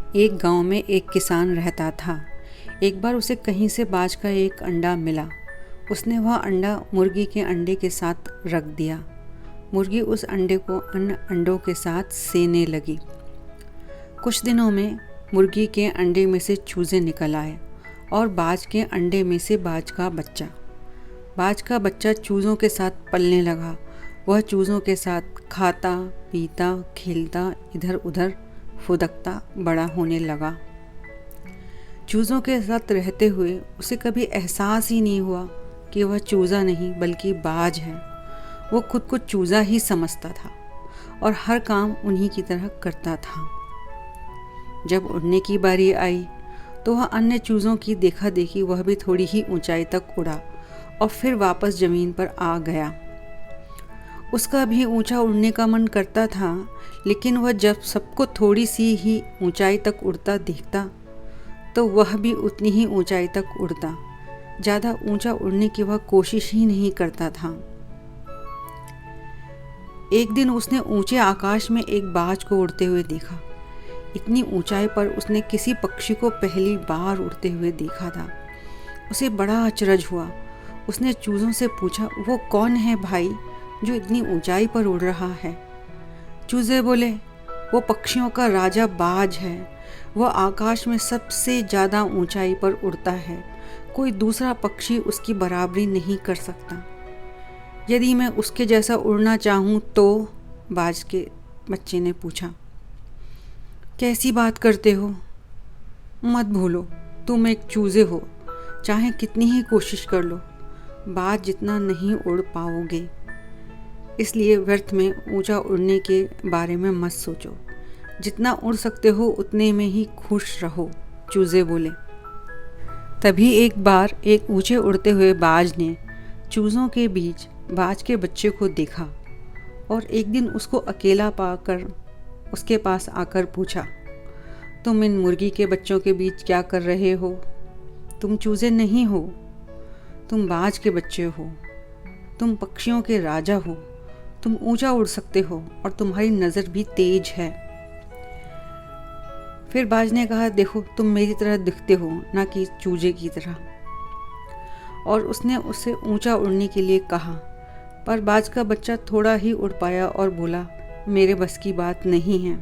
एक गांव में एक किसान रहता था। एक बार उसे कहीं से बाज का एक अंडा मिला। उसने वह अंडा मुर्गी के अंडे के साथ रख दिया। मुर्गी उस अंडे को अन्य अंडों के साथ सेने लगी। कुछ दिनों में मुर्गी के अंडे में से चूजे निकल आए और बाज के अंडे में से बाज का बच्चा। बाज का बच्चा चूज़ों के साथ पलने लगा। वह चूज़ों के साथ खाता पीता खेलता इधर उधर फुदकता बड़ा होने लगा। चूज़ों के साथ रहते हुए उसे कभी एहसास ही नहीं हुआ कि वह चूज़ा नहीं बल्कि बाज है। वो खुद को चूज़ा ही समझता था और हर काम उन्हीं की तरह करता था। जब उड़ने की बारी आई तो वह अन्य चूज़ों की देखा देखी वह भी थोड़ी ही ऊंचाई तक उड़ा और फिर वापस ज़मीन पर आ गया। उसका भी ऊंचा उड़ने का मन करता था, लेकिन वह जब सबको थोड़ी सी ही ऊंचाई तक उड़ता देखता तो वह भी उतनी ही ऊंचाई तक उड़ता। ज़्यादा ऊंचा उड़ने की वह कोशिश ही नहीं करता था। एक दिन उसने ऊंचे आकाश में एक बाज को उड़ते हुए देखा। इतनी ऊंचाई पर उसने किसी पक्षी को पहली बार उड़ते हुए देखा था। उसे बड़ा अचरज हुआ। उसने चूज़ों से पूछा, वो कौन है भाई जो इतनी ऊंचाई पर उड़ रहा है? चूजे बोले, वो पक्षियों का राजा बाज है। वह आकाश में सबसे ज़्यादा ऊंचाई पर उड़ता है। कोई दूसरा पक्षी उसकी बराबरी नहीं कर सकता। यदि मैं उसके जैसा उड़ना चाहूँ तो? बाज के बच्चे ने पूछा। कैसी बात करते हो? मत भूलो, तुम एक चूजे हो। चाहे कितनी ही कोशिश कर लो, बाज जितना नहीं उड़ पाओगे। इसलिए व्यर्थ में ऊंचा उड़ने के बारे में मत सोचो। जितना उड़ सकते हो उतने में ही खुश रहो, चूजे बोले। तभी एक बार एक ऊंचे उड़ते हुए बाज ने चूज़ों के बीच बाज के बच्चे को देखा और एक दिन उसको अकेला पाकर उसके पास आकर पूछा, तुम इन मुर्गी के बच्चों के बीच क्या कर रहे हो? तुम चूजे नहीं हो, तुम बाज के बच्चे हो। तुम पक्षियों के राजा हो। तुम ऊंचा उड़ सकते हो और तुम्हारी नज़र भी तेज है। फिर बाज ने कहा, देखो तुम मेरी तरह दिखते हो, ना कि चूजे की तरह। और उसने उससे ऊंचा उड़ने के लिए कहा, पर बाज का बच्चा थोड़ा ही उड़ पाया और बोला, मेरे बस की बात नहीं है।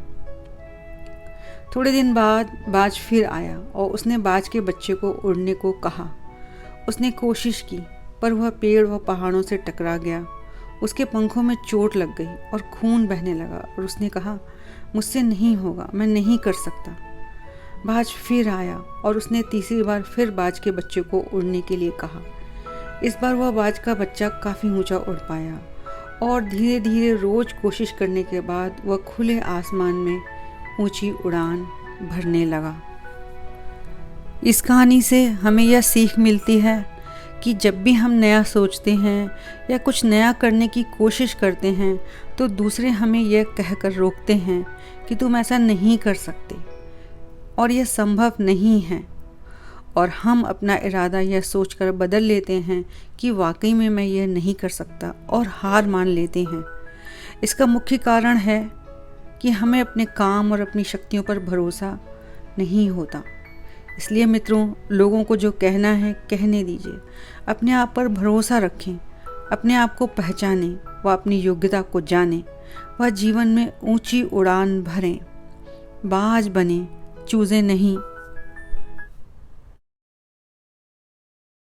थोड़े दिन बाद बाज फिर आया और उसने बाज के बच्चे को उड़ने को कहा। उसने कोशिश की, पर वह पेड़ व पहाड़ों से टकरा गया। उसके पंखों में चोट लग गई और खून बहने लगा और उसने कहा, मुझसे नहीं होगा, मैं नहीं कर सकता। बाज फिर आया और उसने तीसरी बार फिर बाज के बच्चे को उड़ने के लिए कहा। इस बार वह बाज का बच्चा काफ़ी ऊंचा उड़ पाया और धीरे धीरे रोज कोशिश करने के बाद वह खुले आसमान में ऊंची उड़ान भरने लगा। इस कहानी से हमें यह सीख मिलती है कि जब भी हम नया सोचते हैं या कुछ नया करने की कोशिश करते हैं तो दूसरे हमें यह कहकर रोकते हैं कि तुम ऐसा नहीं कर सकते और यह संभव नहीं है, और हम अपना इरादा यह सोचकर बदल लेते हैं कि वाकई में मैं यह नहीं कर सकता और हार मान लेते हैं। इसका मुख्य कारण है कि हमें अपने काम और अपनी शक्तियों पर भरोसा नहीं होता। इसलिए मित्रों, लोगों को जो कहना है कहने दीजिए। अपने आप पर भरोसा रखें, अपने आप को पहचानें व अपनी योग्यता को जानें व जीवन में ऊंची उड़ान भरें। बाज बने, चूजे नहीं।